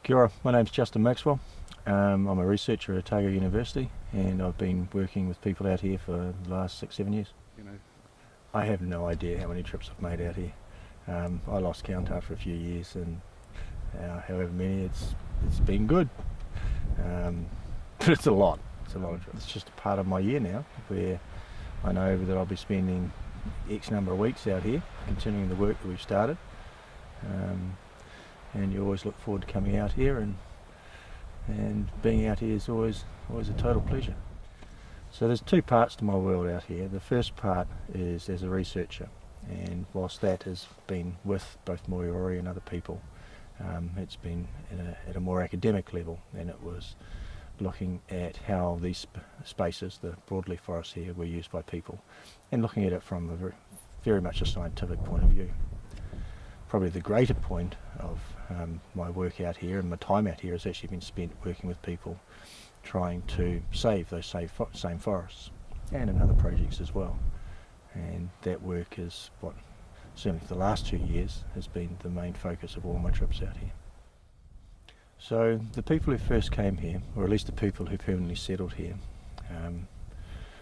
Kia ora, my name's Justin Maxwell. I'm a researcher at Otago University and I've been working with people out here for the last 6-7 years. I have no idea how many trips I've made out here. I lost count after a few years and however many, it's been good. But it's a lot of trips. It's just a part of my year now where I know that I'll be spending X number of weeks out here continuing the work that we've started. And you always look forward to coming out here and being out here is always a total pleasure. So there's two parts to my world out here. The first part is as a researcher, and whilst that has been with both Moriori and other people, it's been at a more academic level, and it was looking at how these spaces, the broadleaf forests here, were used by people, and looking at it from a very much a scientific point of view. Probably the greater point of my work out here and my time out here has actually been spent working with people trying to save those same forests, and in other projects as well. And that work is what, certainly for the last 2 years, has been the main focus of all my trips out here. So the people who first came here, or at least the people who permanently settled here,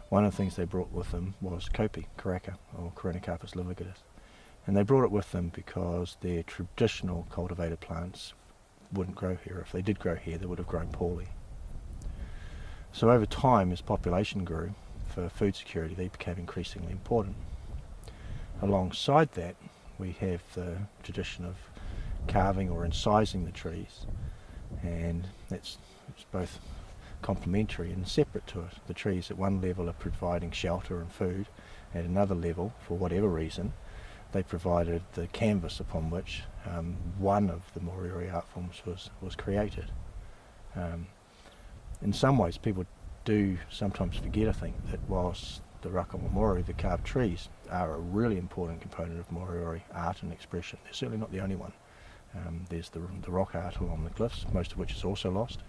one of the things they brought with them was kōpi, karaka, or Corynarcarpus livigilis. And they brought it with them because their traditional cultivated plants wouldn't grow here. If they did grow here, they would have grown poorly. So over time, as population grew, for food security, they became increasingly important. Alongside that, we have the tradition of carving or incising the trees, and it's both complementary and separate to it. The trees at one level are providing shelter and food. At another level, for whatever reason, they provided the canvas upon which one of the Moriori art forms was created. In some ways, people do sometimes forget, I think, that whilst the rākau momori, the carved trees, are a really important component of Moriori art and expression, they're certainly not the only one. There's the rock art along the cliffs, most of which is also lost.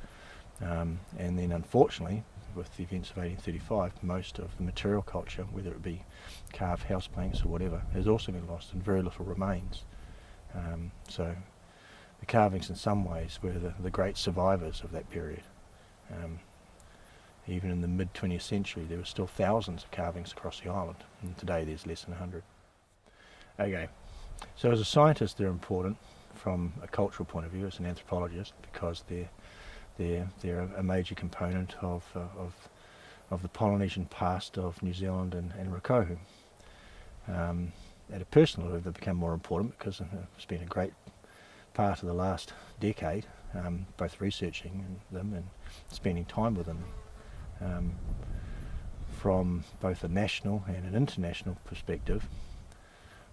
And then unfortunately, with the events of 1835, most of the material culture, whether it be carved house planks or whatever, has also been lost and very little remains. So the carvings in some ways were the great survivors of that period. Even in the mid-20th century there were still thousands of carvings across the island, and today there's less than 100. Okay, so as a scientist they're important from a cultural point of view, as an anthropologist, because they're a major component of the Polynesian past of New Zealand and Rēkohu. At a personal level, they've become more important because I've spent a great part of the last decade both researching them and spending time with them. From both a national and an international perspective,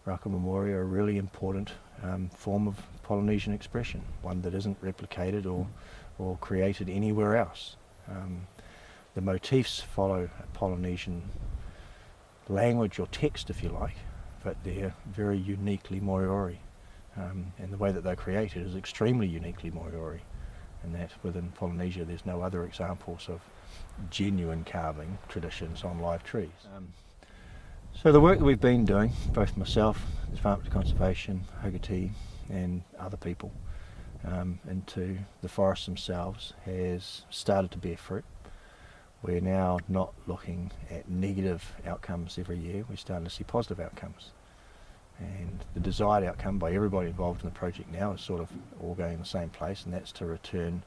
rākau momori are a really important form of Polynesian expression, one that isn't replicated or created anywhere else. The motifs follow a Polynesian language or text, if you like, but they're very uniquely Moriori, and the way that they're created is extremely uniquely Moriori, and that within Polynesia there's no other examples of genuine carving traditions on live trees. So the work that we've been doing, both myself, the Department of Conservation, Hokotehi and other people, into the forests themselves has started to bear fruit. We're now not looking at negative outcomes every year, we're starting to see positive outcomes. And the desired outcome by everybody involved in the project now is sort of all going in the same place, and that's to return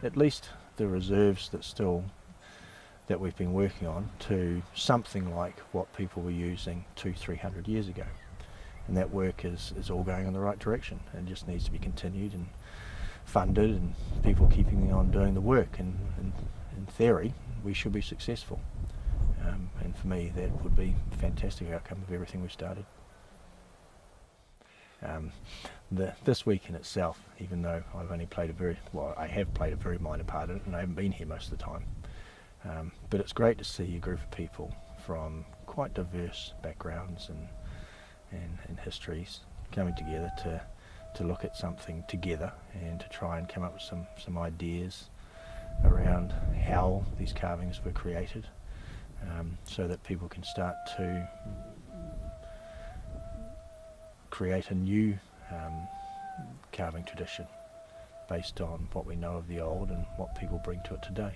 at least the reserves that we've been working on to something like what people were using 200-300 years ago. And that work is all going in the right direction and just needs to be continued and funded and people keeping on doing the work, and in theory we should be successful. And for me that would be a fantastic outcome of everything we've started. This week in itself, even though I have played a very minor part in it and I haven't been here most of the time, but it's great to see a group of people from quite diverse backgrounds and histories coming together to look at something together and to try and come up with some ideas around how these carvings were created, so that people can start to create a new carving tradition based on what we know of the old and what people bring to it today.